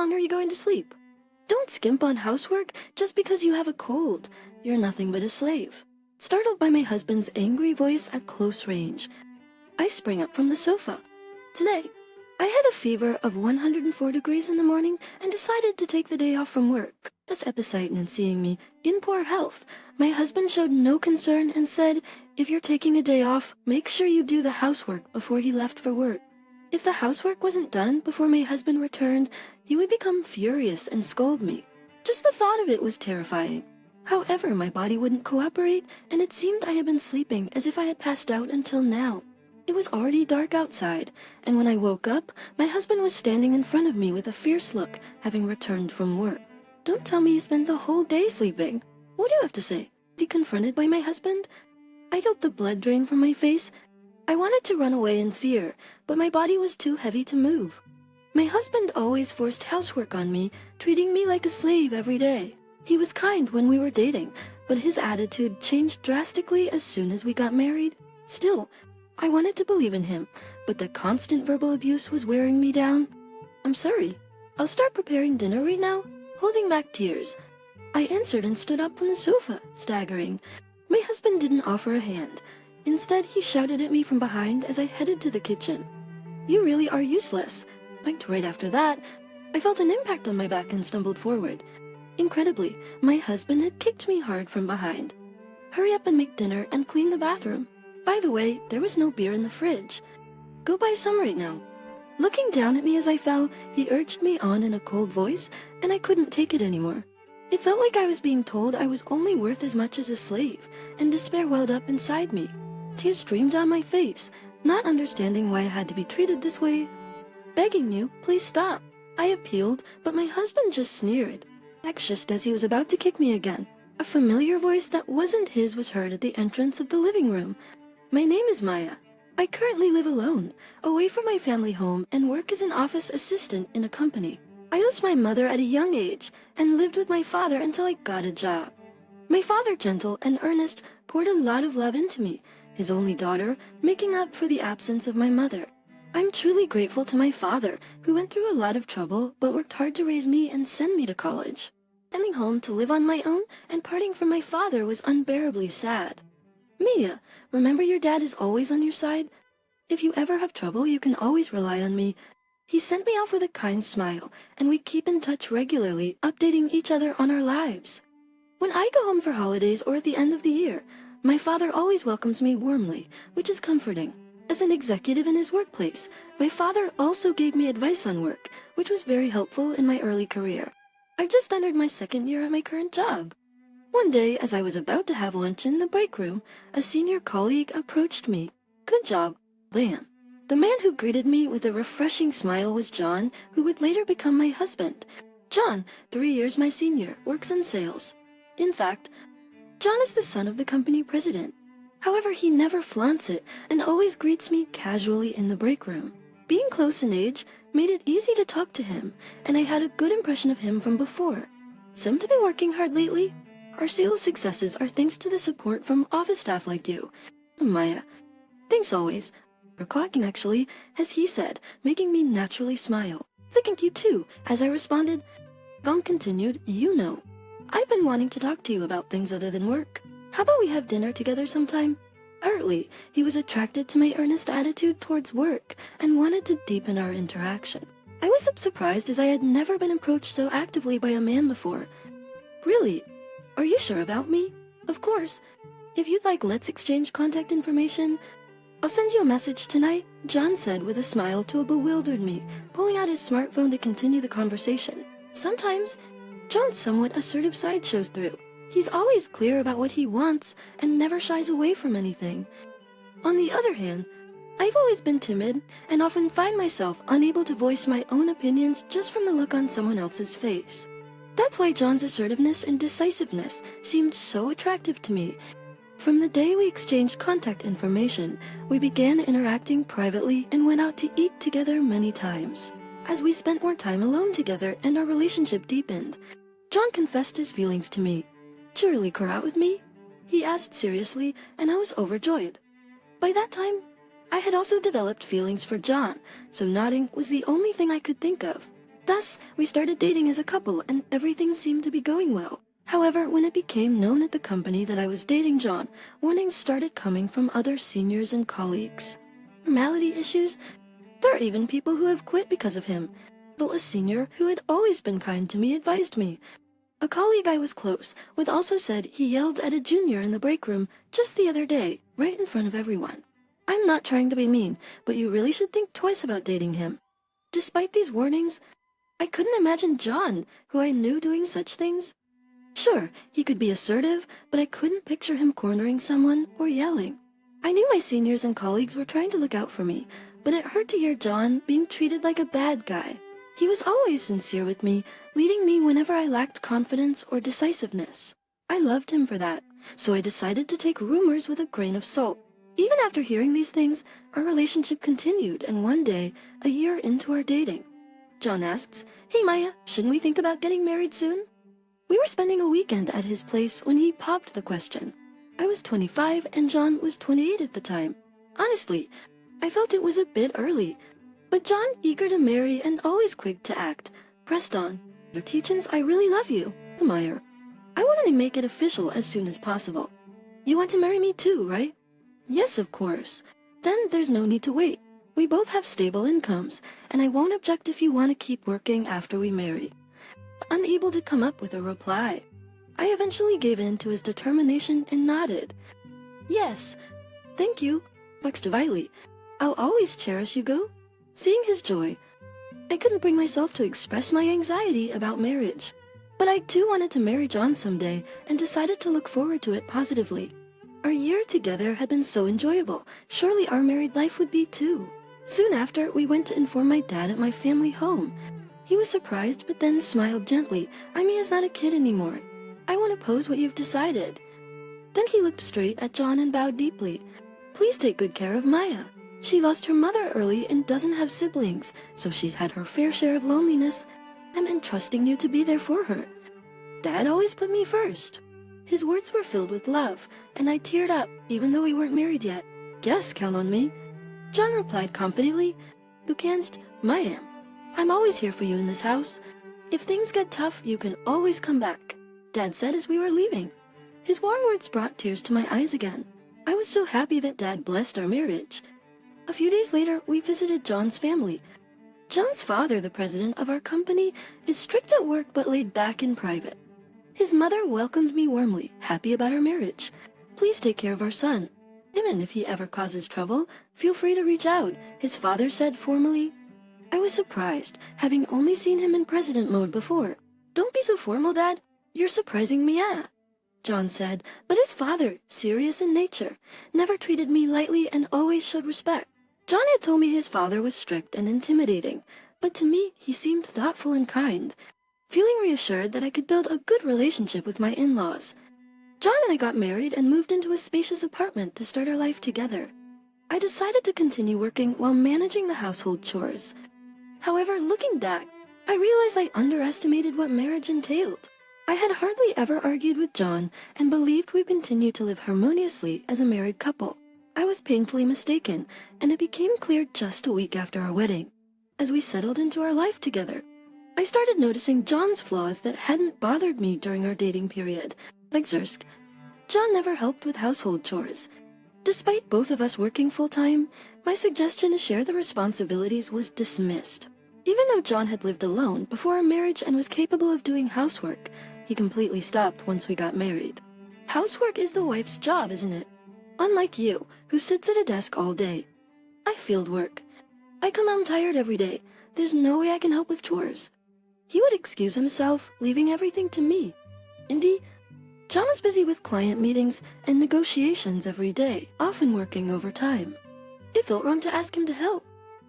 long are you going to sleep? Don't skimp on housework just because you have a cold. You're nothing but a slave. Startled by my husband's angry voice at close range, I sprang up from the sofa. Today, I had a fever of 104 degrees in the morning and decided to take the day off from work. Just epicycling and seeing me in poor health, my husband showed no concern and said, if you're taking a day off, make sure you do the housework before he left for work. If the housework wasn't done before my husband returned, he would become furious and scold me. Just the thought of it was terrifying. However, my body wouldn't cooperate, and it seemed I had been sleeping as if I had passed out until now. It was already dark outside, and when I woke up, my husband was standing in front of me with a fierce look, having returned from work. Don't tell me you spent the whole day sleeping. What do you have to say? Be confronted by my husband? I felt the blood drain from my face. I wanted to run away in fear, but my body was too heavy to move. My husband always forced housework on me, treating me like a slave every day. He was kind when we were dating, but his attitude changed drastically as soon as we got married. Still, I wanted to believe in him, but the constant verbal abuse was wearing me down. I'm sorry. I'll start preparing dinner right now. Holding back tears, I answered and stood up from the sofa, staggering. My husband didn't offer a hand. Instead, he shouted at me from behind as I headed to the kitchen. You really are useless. But right after that, I felt an impact on my back and stumbled forward. Incredibly, my husband had kicked me hard from behind. Hurry up and make dinner and clean the bathroom. By the way, there was no beer in the fridge. Go buy some right now. Looking down at me as I fell, he urged me on in a cold voice, and I couldn't take it anymore. It felt like I was being told I was only worth as much as a slave, and despair welled up inside me. Tears streamed down my face, not understanding why I had to be treated this way. Begging you, please stop. I appealed, but my husband just sneered. Just as he was about to kick me again, a familiar voice that wasn't his was heard at the entrance of the living room. My name is Maya. I currently live alone, away from my family home, and work as an office assistant in a company. I lost my mother at a young age and lived with my father until I got a job. My father, gentle and earnest, poured a lot of love into me, his only daughter, making up for the absence of my mother. I'm truly grateful to my father, who went through a lot of trouble but worked hard to raise me and send me to college. Coming home to live on my own and parting from my father was unbearably sad. Mia, remember your dad is always on your side? If you ever have trouble, you can always rely on me. He sent me off with a kind smile, and we keep in touch regularly, updating each other on our lives. When I go home for holidays or at the end of the year, my father always welcomes me warmly, which is comforting. As an executive in his workplace, my father also gave me advice on work, which was very helpful in my early career. I've just entered my second year at my current job. One day, as I was about to have lunch in the break room, a senior colleague approached me. Good job, Bam. The man who greeted me with a refreshing smile was John, who would later become my husband. John, 3 years my senior, works in sales. In fact, John is the son of the company president. However, he never flaunts it and always greets me casually in the break room. Being close in age made it easy to talk to him, and I had a good impression of him from before. Seem to be working hard lately. Our sales successes are thanks to the support from office staff like you. Maya, thanks always. For clocking actually, as he said, making me naturally smile. Thank you too, as I responded. Gong continued, you know. I've been wanting to talk to you about things other than work. How about we have dinner together sometime? Apparently, he was attracted to my earnest attitude towards work and wanted to deepen our interaction. I was surprised as I had never been approached so actively by a man before. Really? Are you sure about me? Of course. If you'd like, let's exchange contact information. I'll send you a message tonight, John said with a smile to a bewildered me, pulling out his smartphone to continue the conversation. Sometimes, John's somewhat assertive side shows through. He's always clear about what he wants and never shies away from anything. On the other hand, I've always been timid and often find myself unable to voice my own opinions just from the look on someone else's face. That's why John's assertiveness and decisiveness seemed so attractive to me. From the day we exchanged contact information, we began interacting privately and went out to eat together many times. As we spent more time alone together and our relationship deepened, John confessed his feelings to me. Surely go out with me? He asked seriously, and I was overjoyed. By that time, I had also developed feelings for John, so nodding was the only thing I could think of. Thus, we started dating as a couple and everything seemed to be going well. However, when it became known at the company that I was dating John, warnings started coming from other seniors and colleagues. Formality issues? There are even people who have quit because of him, though a senior who had always been kind to me advised me. A colleague I was close with also said he yelled at a junior in the break room just the other day, right in front of everyone. I'm not trying to be mean, but you really should think twice about dating him. Despite these warnings, I couldn't imagine John, who I knew, doing such things. Sure, he could be assertive, but I couldn't picture him cornering someone or yelling. I knew my seniors and colleagues were trying to look out for me, but it hurt to hear John being treated like a bad guy. He was always sincere with me, leading me whenever I lacked confidence or decisiveness. I loved him for that, so I decided to take rumors with a grain of salt. Even after hearing these things, our relationship continued, and one day, a year into our dating, John asks, "Hey Maya, shouldn't we think about getting married soon?" We were spending a weekend at his place when he popped the question. I was 25 and John was 28 at the time. Honestly, I felt it was a bit early, but John, eager to marry and always quick to act, pressed on. "Retaliation, I really love you, Maya. I wanted to make it official as soon as possible. You want to marry me too, right?" "Yes, of course. Then there's no need to wait. We both have stable incomes, and I won't object if you want to keep working after we marry." Unable to come up with a reply, I eventually gave in to his determination and nodded. "Yes, thank you, Viley. I'll always cherish you, go." Seeing his joy, I couldn't bring myself to express my anxiety about marriage. But I too wanted to marry John someday and decided to look forward to it positively. Our year together had been so enjoyable, surely our married life would be too. Soon after, we went to inform my dad at my family home. He was surprised, but then smiled gently. "Amy is not a kid anymore. I won't oppose what you've decided." Then he looked straight at John and bowed deeply. "Please take good care of Maya. She lost her mother early and doesn't have siblings, so she's had her fair share of loneliness. I'm entrusting you to be there for her. Dad always put me first." His words were filled with love, and I teared up, even though we weren't married yet. "Yes, count on me." John replied confidently, "Du kannst, Maya. I'm always here for you in this house. If things get tough, you can always come back," Dad said as we were leaving. His warm words brought tears to my eyes again. I was so happy that Dad blessed our marriage. A few days later, we visited John's family. John's father, the president of our company, is strict at work but laid back in private. His mother welcomed me warmly, happy about our marriage. "Please take care of our son. Even if he ever causes trouble, feel free to reach out," his father said formally. I was surprised, having only seen him in president mode before. "Don't be so formal, Dad. You're surprising me, yeah," John said, but his father, serious in nature, never treated me lightly and always showed respect. John had told me his father was strict and intimidating, but to me he seemed thoughtful and kind, feeling reassured that I could build a good relationship with my in-laws. John and I got married and moved into a spacious apartment to start our life together. I decided to continue working while managing the household chores. However, looking back, I realized I underestimated what marriage entailed. I had hardly ever argued with John and believed we'd continue to live harmoniously as a married couple. I was painfully mistaken, and it became clear just a week after our wedding. As we settled into our life together, I started noticing John's flaws that hadn't bothered me during our dating period. Like Zersk, John never helped with household chores. Despite both of us working full-time, my suggestion to share the responsibilities was dismissed. Even though John had lived alone before our marriage and was capable of doing housework, he completely stopped once we got married. Housework is the wife's job, isn't it? Unlike you, who sits at a desk all day. I field work. I come home tired every day. There's no way I can help with chores. He would excuse himself, leaving everything to me. Indeed, John was busy with client meetings and negotiations every day, often working overtime. It felt wrong to ask him to help,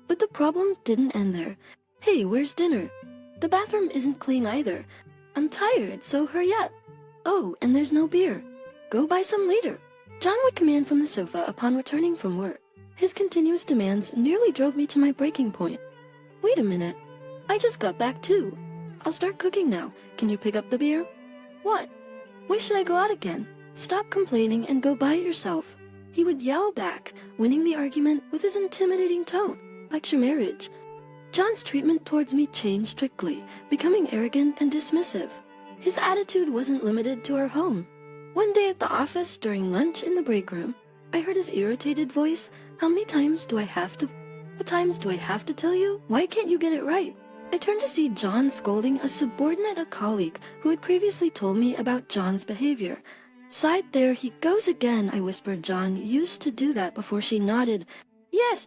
but the problem didn't end there. "Hey, where's dinner? The bathroom isn't clean either. I'm tired, so hurry up. Oh, and there's no beer. Go buy some later." John would command from the sofa upon returning from work. His continuous demands nearly drove me to my breaking point. "Wait a minute. I just got back too. I'll start cooking now. Can you pick up the beer?" "What? Why should I go out again? Stop complaining and go buy it yourself." He would yell back, winning the argument with his intimidating tone. "Like your marriage. John's treatment towards me changed quickly, becoming arrogant and dismissive. His attitude wasn't limited to our home. One day at the office during lunch in the break room, I heard his irritated voice. "How many times do I have to tell you? Why can't you get it right?" I turned to see John scolding a subordinate, a colleague, who had previously told me about John's behavior. "Side there he goes again," I whispered. John used to do that before. She nodded. "Yes."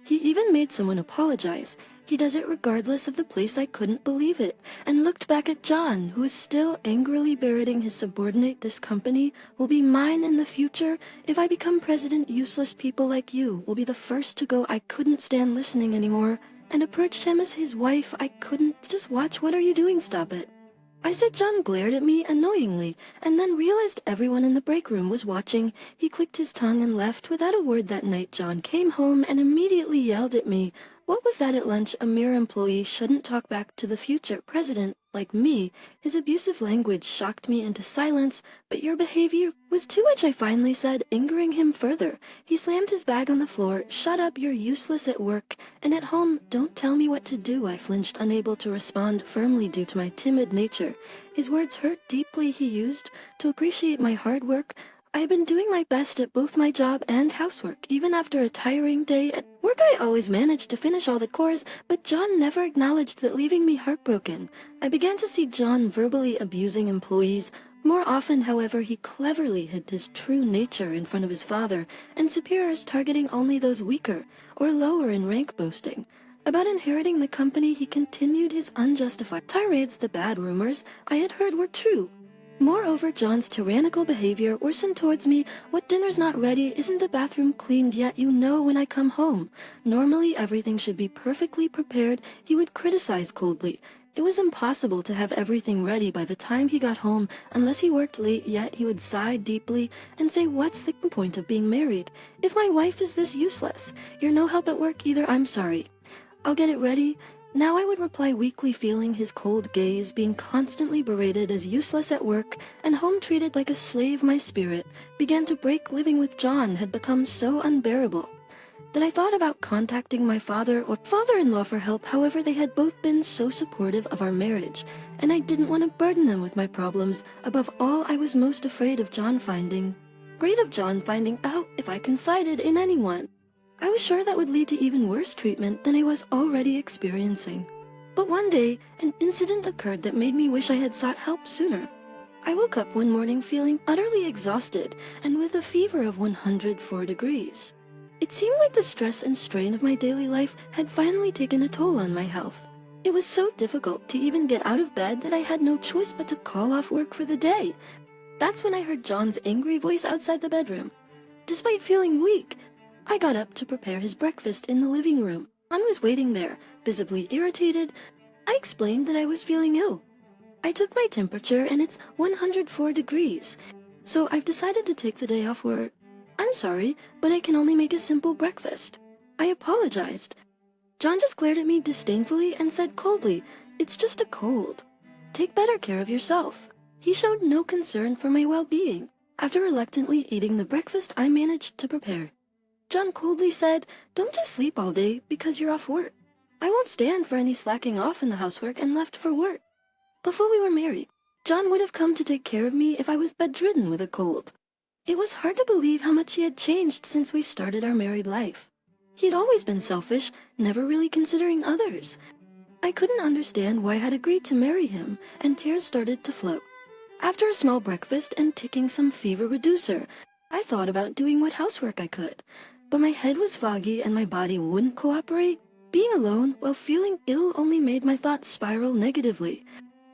He even made someone apologize. He does it regardless of the place. I couldn't believe it, and looked back at John, who was still angrily berating his subordinate. "This company will be mine in the future. If I become president, useless people like you will be the first to go." I couldn't stand listening anymore, and approached him as his wife. "I couldn't just watch. What are you doing? Stop it," I said. John glared at me annoyingly, and then realized everyone in the break room was watching. He clicked his tongue and left without a word. That night, John came home and immediately yelled at me. What was that? At lunch, a mere employee shouldn't talk back to the future president like me. His abusive language shocked me into silence. "But your behavior was too much," I finally said, angering him further. He slammed his bag on the floor. "Shut up, you're useless at work and at home. Don't tell me what to do." I flinched, unable to respond firmly due to my timid nature. His words hurt deeply. He used to appreciate my hard work. I had been doing my best at both my job and housework. Even after a tiring day at work, I always managed to finish all the chores, but John never acknowledged that, leaving me heartbroken. I began to see John verbally abusing employees. More often, however, he cleverly hid his true nature in front of his father and superiors, targeting only those weaker or lower in rank. Boasting about inheriting the company, he continued his unjustified tirades. The bad rumors I had heard were true. Moreover, John's tyrannical behavior worsened towards me. "What, dinner's not ready? Isn't the bathroom cleaned yet? You know when I come home. Normally everything should be perfectly prepared." He would criticize coldly. It was impossible to have everything ready by the time he got home unless he worked late. Yet he would sigh deeply and say, "What's the point of being married if my wife is this useless? You're no help at work either." "I'm sorry. I'll get it ready." Now I would reply weakly, feeling his cold gaze, being constantly berated as useless at work and home, treated like a slave. My spirit began to break. Living with John had become so unbearable that I thought about contacting my father or father-in-law for help. However, they had both been so supportive of our marriage, and I didn't want to burden them with my problems. Above all, I was most afraid of John finding out if I confided in anyone. I was sure that would lead to even worse treatment than I was already experiencing. But one day, an incident occurred that made me wish I had sought help sooner. I woke up one morning feeling utterly exhausted and with a fever of 104 degrees. It seemed like the stress and strain of my daily life had finally taken a toll on my health. It was so difficult to even get out of bed that I had no choice but to call off work for the day. That's when I heard John's angry voice outside the bedroom. Despite feeling weak, I got up to prepare his breakfast in the living room. John was waiting there, visibly irritated. I explained that I was feeling ill. I took my temperature and it's 104 degrees, so I've decided to take the day off work. "I'm sorry, but I can only make a simple breakfast." I apologized. John just glared at me disdainfully and said coldly, "It's just a cold. Take better care of yourself." He showed no concern for my well-being. After reluctantly eating the breakfast I managed to prepare, John coldly said, "Don't just sleep all day because you're off work. I won't stand for any slacking off in the housework," and left for work. Before we were married, John would have come to take care of me if I was bedridden with a cold. It was hard to believe how much he had changed since we started our married life. He had always been selfish, never really considering others. I couldn't understand why I had agreed to marry him, and tears started to flow. After a small breakfast and taking some fever reducer, I thought about doing what housework I could. But my head was foggy and my body wouldn't cooperate. Being alone while feeling ill only made my thoughts spiral negatively.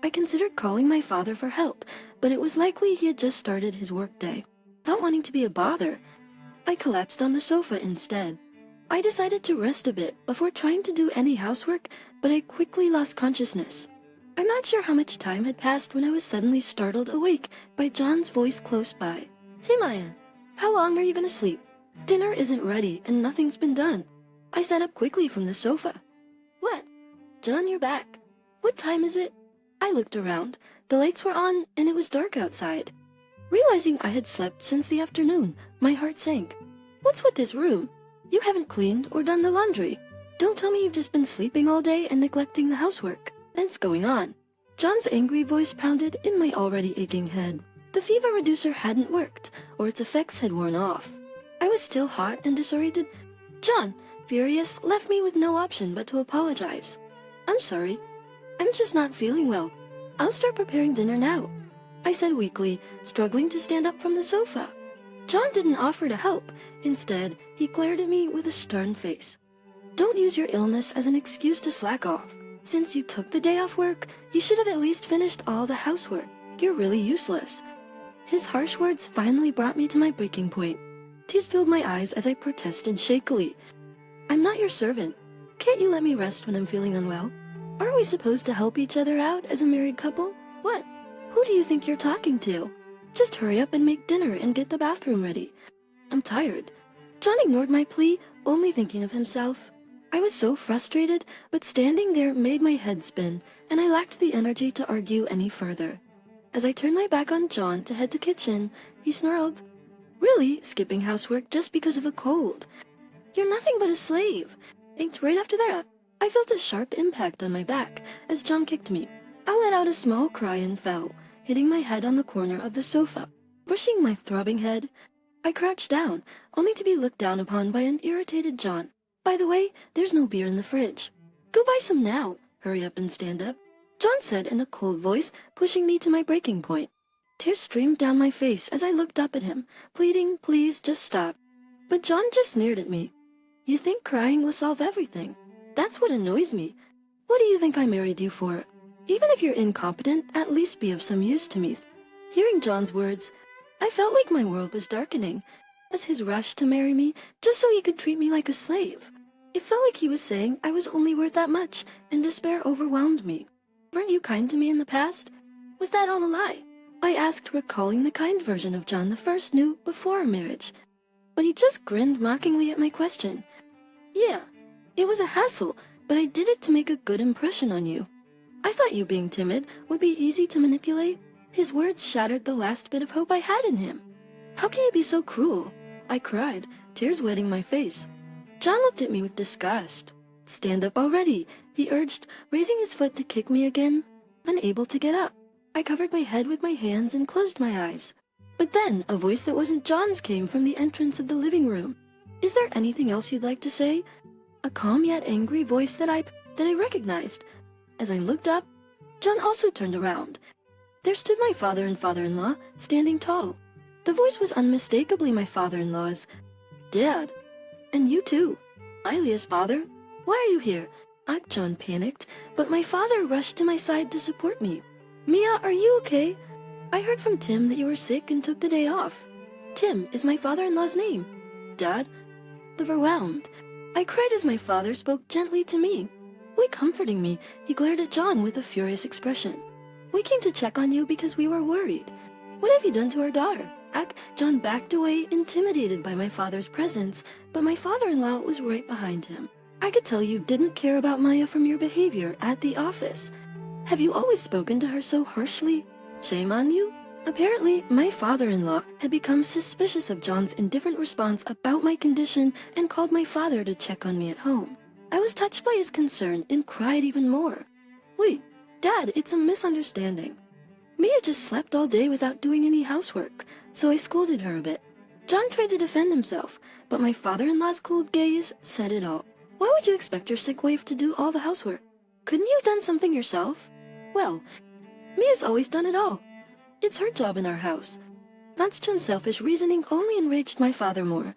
I considered calling my father for help, but it was likely he had just started his workday. Not wanting to be a bother, I collapsed on the sofa instead. I decided to rest a bit before trying to do any housework, but I quickly lost consciousness. I'm not sure how much time had passed when I was suddenly startled awake by John's voice close by. "Hey, Mayan, how long are you gonna sleep? Dinner isn't ready and nothing's been done." I sat up quickly from the sofa. "What? John, you're back. What time is it?" I looked around. The lights were on and it was dark outside. Realizing I had slept since the afternoon, my heart sank. "What's with this room? You haven't cleaned or done the laundry." Don't tell me you've just been sleeping all day and neglecting the housework. What's going on? John's angry voice pounded in my already aching head. The fever reducer hadn't worked, or its effects had worn off. I was still hot and disoriented. John, furious, left me with no option but to apologize. I'm sorry. I'm just not feeling well. I'll start preparing dinner now, I said weakly, struggling to stand up from the sofa. John didn't offer to help. Instead, he glared at me with a stern face. Don't use your illness as an excuse to slack off. Since you took the day off work, you should have at least finished all the housework. You're really useless. His harsh words finally brought me to my breaking point. Tears filled my eyes as I protested shakily. I'm not your servant. Can't you let me rest when I'm feeling unwell? Aren't we supposed to help each other out as a married couple? What? Who do you think you're talking to? Just hurry up and make dinner and get the bathroom ready. I'm tired. John ignored my plea, only thinking of himself. I was so frustrated, but standing there made my head spin, and I lacked the energy to argue any further. As I turned my back on John to head to kitchen, he snarled, Really, skipping housework just because of a cold? You're nothing but a slave. And right after that, I felt a sharp impact on my back as John kicked me. I let out a small cry and fell, hitting my head on the corner of the sofa. Brushing my throbbing head, I crouched down, only to be looked down upon by an irritated John. By the way, there's no beer in the fridge. Go buy some now. Hurry up and stand up, John said in a cold voice, pushing me to my breaking point. Tears streamed down my face as I looked up at him, pleading, please, just stop. But John just sneered at me. You think crying will solve everything? That's what annoys me. What do you think I married you for? Even if you're incompetent, at least be of some use to me. Hearing John's words, I felt like my world was darkening, as his rush to marry me just so he could treat me like a slave. It felt like he was saying I was only worth that much, and despair overwhelmed me. Weren't you kind to me in the past? Was that all a lie? I asked, recalling the kind version of John the first knew before our marriage. But he just grinned mockingly at my question. Yeah, it was a hassle, but I did it to make a good impression on you. I thought you being timid would be easy to manipulate. His words shattered the last bit of hope I had in him. How can you be so cruel? I cried, tears wetting my face. John looked at me with disgust. Stand up already, he urged, raising his foot to kick me again. Unable to get up, I covered my head with my hands and closed my eyes. But then a voice that wasn't John's came from the entrance of the living room. Is there anything else you'd like to say? A calm yet angry voice that I recognized. As I looked up, John also turned around. There stood my father and father-in-law, standing tall. The voice was unmistakably my father-in-law's. Dad. And you too. Ilia's father. Why are you here? John panicked, but my father rushed to my side to support me. Mia, are you okay? I heard from Tim that you were sick and took the day off. Tim is my father-in-law's name. Dad. Overwhelmed, I cried as my father spoke gently to me. Way comforting me, he glared at John with a furious expression. We came to check on you because we were worried. What have you done to our daughter? John backed away, intimidated by my father's presence, but my father-in-law was right behind him. I could tell you didn't care about Maya from your behavior at the office. Have you always spoken to her so harshly? Shame on you? Apparently, my father-in-law had become suspicious of John's indifferent response about my condition and called my father to check on me at home. I was touched by his concern and cried even more. Wait, Dad, it's a misunderstanding. Mia just slept all day without doing any housework, so I scolded her a bit. John tried to defend himself, but my father-in-law's cold gaze said it all. Why would you expect your sick wife to do all the housework? Couldn't you have done something yourself? Well, Mia's always done it all. It's her job in our house. That's John's selfish reasoning only enraged my father more.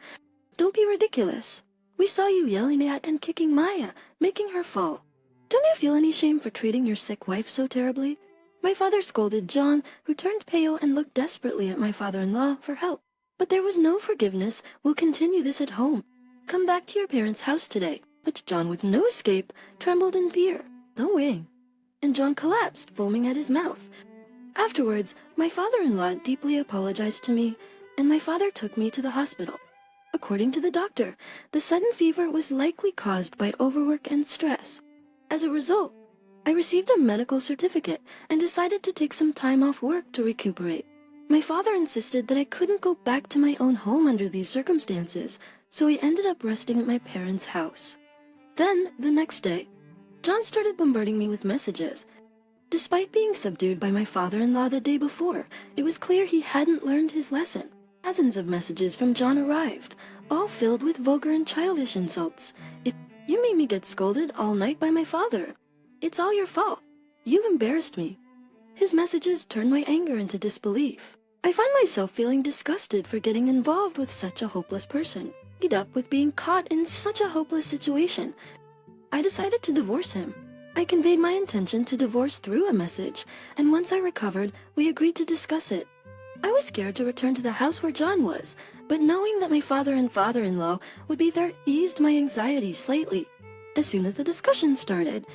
Don't be ridiculous. We saw you yelling at and kicking Maya, making her fall. Don't you feel any shame for treating your sick wife so terribly? My father scolded John, who turned pale and looked desperately at my father-in-law for help. But there was no forgiveness. We'll continue this at home. Come back to your parents' house today. But John, with no escape, trembled in fear. No way. And John collapsed, foaming at his mouth. Afterwards, my father-in-law deeply apologized to me, and my father took me to the hospital. According to the doctor, the sudden fever was likely caused by overwork and stress. As a result, I received a medical certificate and decided to take some time off work to recuperate. My father insisted that I couldn't go back to my own home under these circumstances, so I ended up resting at my parents' house. Then, the next day, John started bombarding me with messages. Despite being subdued by my father-in-law the day before, it was clear he hadn't learned his lesson. Dozens of messages from John arrived, all filled with vulgar and childish insults. You made me get scolded all night by my father. It's all your fault. You've embarrassed me. His messages turned my anger into disbelief. I find myself feeling disgusted for getting involved with such a hopeless person. Fed up with being caught in such a hopeless situation, I decided to divorce him. I conveyed my intention to divorce through a message, and once I recovered, we agreed to discuss it. I was scared to return to the house where John was, but knowing that my father and father-in-law would be there eased my anxiety slightly. As soon as the discussion started,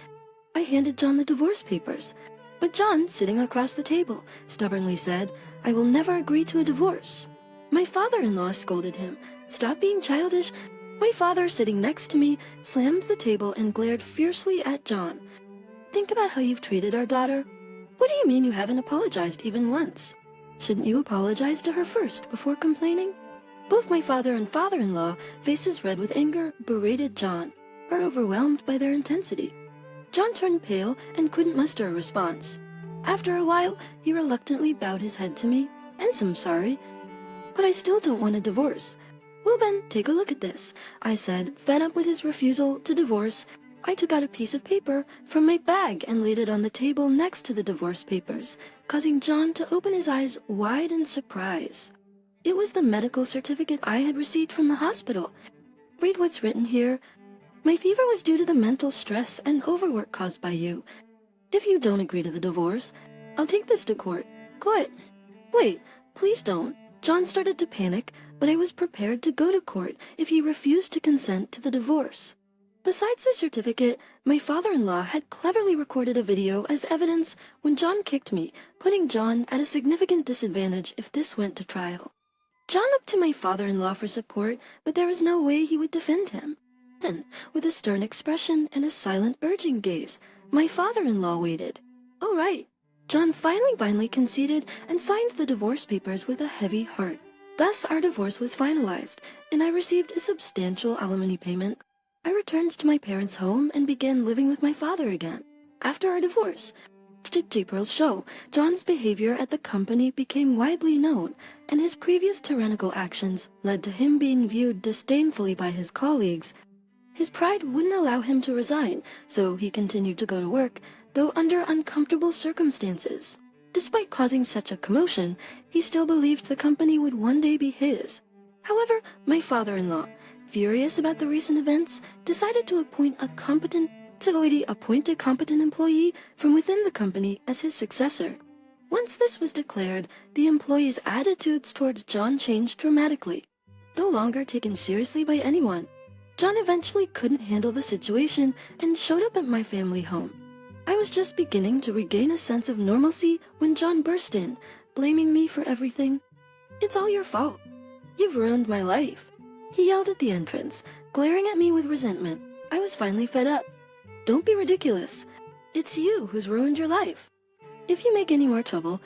I handed John the divorce papers. But John, sitting across the table, stubbornly said, "I will never agree to a divorce." My father-in-law scolded him. "Stop being childish." My father, sitting next to me, slammed the table and glared fiercely at John. "Think about how you've treated our daughter. What do you mean you haven't apologized even once? Shouldn't you apologize to her first before complaining?" Both my father and father-in-law, faces red with anger, berated John, or overwhelmed by their intensity. John turned pale and couldn't muster a response. After a while, he reluctantly bowed his head to me, and I'm sorry, but I still don't want a divorce. "Well, Ben, take a look at this," I said, fed up with his refusal to divorce. I took out a piece of paper from my bag and laid it on the table next to the divorce papers, causing John to open his eyes wide in surprise. It was the medical certificate I had received from the hospital. Read what's written here. "My fever was due to the mental stress and overwork caused by you. If you don't agree to the divorce, I'll take this to court." "Court? Wait, please don't." John started to panic, but I was prepared to go to court if he refused to consent to the divorce. Besides the certificate, my father-in-law had cleverly recorded a video as evidence when John kicked me, putting John at a significant disadvantage if this went to trial. John looked to my father-in-law for support, but there was no way he would defend him. Then, with a stern expression and a silent, urging gaze, my father-in-law waited. "All right." John finally conceded and signed the divorce papers with a heavy heart. Thus, our divorce was finalized, and I received a substantial alimony payment. I returned to my parents' home and began living with my father again. After our divorce, April's show, John's behavior at the company became widely known, and his previous tyrannical actions led to him being viewed disdainfully by his colleagues. His pride wouldn't allow him to resign, so he continued to go to work, though under uncomfortable circumstances. Despite causing such a commotion, he still believed the company would one day be his. However, my father-in-law, furious about the recent events, decided to appoint a competent employee from within the company as his successor. Once this was declared, the employee's attitudes towards John changed dramatically. No longer taken seriously by anyone, John eventually couldn't handle the situation and showed up at my family home. I was just beginning to regain a sense of normalcy when John burst in, blaming me for everything. "It's all your fault. You've ruined my life," he yelled at the entrance, glaring at me with resentment. I was finally fed up. "Don't be ridiculous. It's you who's ruined your life. If you make any more trouble,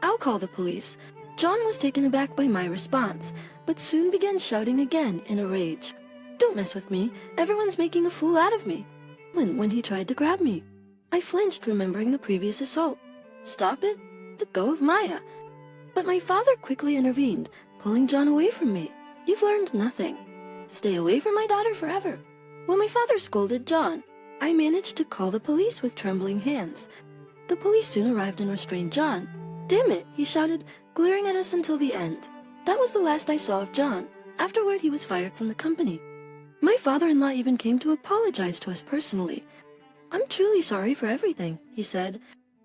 I'll call the police." John was taken aback by my response, but soon began shouting again in a rage. "Don't mess with me. Everyone's making a fool out of me." When he tried to grab me, I flinched, remembering the previous assault. "Stop it. Let go of Maya." But my father quickly intervened, pulling John away from me. "You've learned nothing. Stay away from my daughter forever." While my father scolded John, I managed to call the police with trembling hands. The police soon arrived and restrained John. "Damn it," he shouted, glaring at us until the end. That was the last I saw of John. Afterward, he was fired from the company. My father-in-law even came to apologize to us personally. "I'm truly sorry for everything," he said.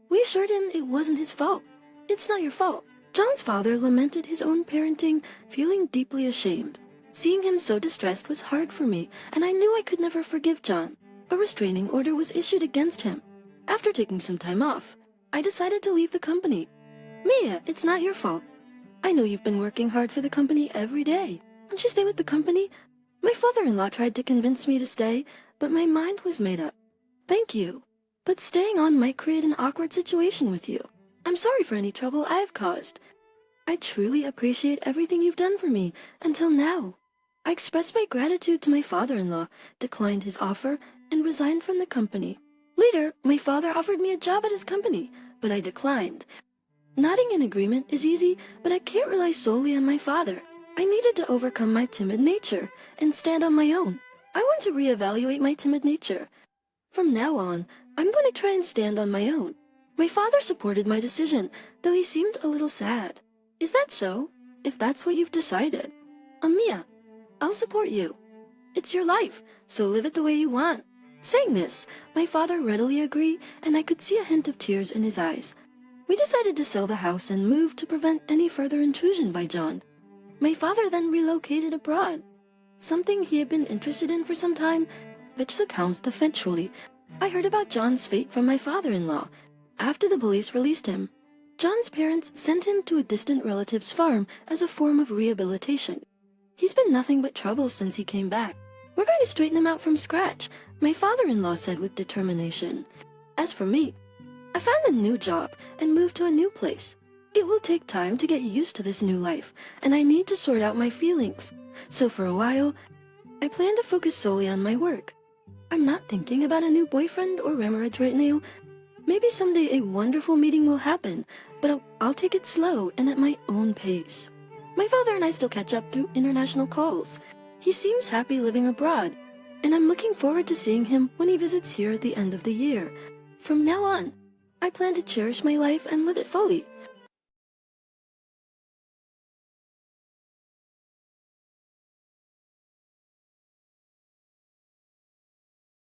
We assured him it wasn't his fault. "It's not your fault." John's father lamented his own parenting, feeling deeply ashamed. Seeing him so distressed was hard for me, and I knew I could never forgive John. A restraining order was issued against him. After taking some time off, I decided to leave the company. "Mia, it's not your fault. I know you've been working hard for the company every day. Don't you stay with the company?" My father-in-law tried to convince me to stay, but my mind was made up. "Thank you, but staying on might create an awkward situation with you. I'm sorry for any trouble I have caused. I truly appreciate everything you've done for me until now." I expressed my gratitude to my father-in-law, declined his offer, and resigned from the company. Later, my father offered me a job at his company, but I declined. Nodding in agreement is easy, but I can't rely solely on my father. I needed to overcome my timid nature and stand on my own. I want to reevaluate my timid nature. From now on, I'm going to try and stand on my own. My father supported my decision, though he seemed a little sad. Is that so? If that's what you've decided. Mia, I'll support you. It's your life, so live it the way you want. Saying this, my father readily agreed, and I could see a hint of tears in his eyes. We decided to sell the house and move to prevent any further intrusion by John. My father then relocated abroad, something he had been interested in for some time, which accounts eventually. I heard about John's fate from my father-in-law after the police released him. John's parents sent him to a distant relative's farm as a form of rehabilitation. He's been nothing but trouble since he came back. We're going to straighten him out from scratch, my father-in-law said with determination. As for me, I found a new job and moved to a new place. It will take time to get used to this new life, and I need to sort out my feelings. So for a while, I plan to focus solely on my work. I'm not thinking about a new boyfriend or marriage right now. Maybe someday a wonderful meeting will happen, but I'll take it slow and at my own pace. My father and I still catch up through international calls. He seems happy living abroad, and I'm looking forward to seeing him when he visits here at the end of the year. From now on, I plan to cherish my life and live it fully.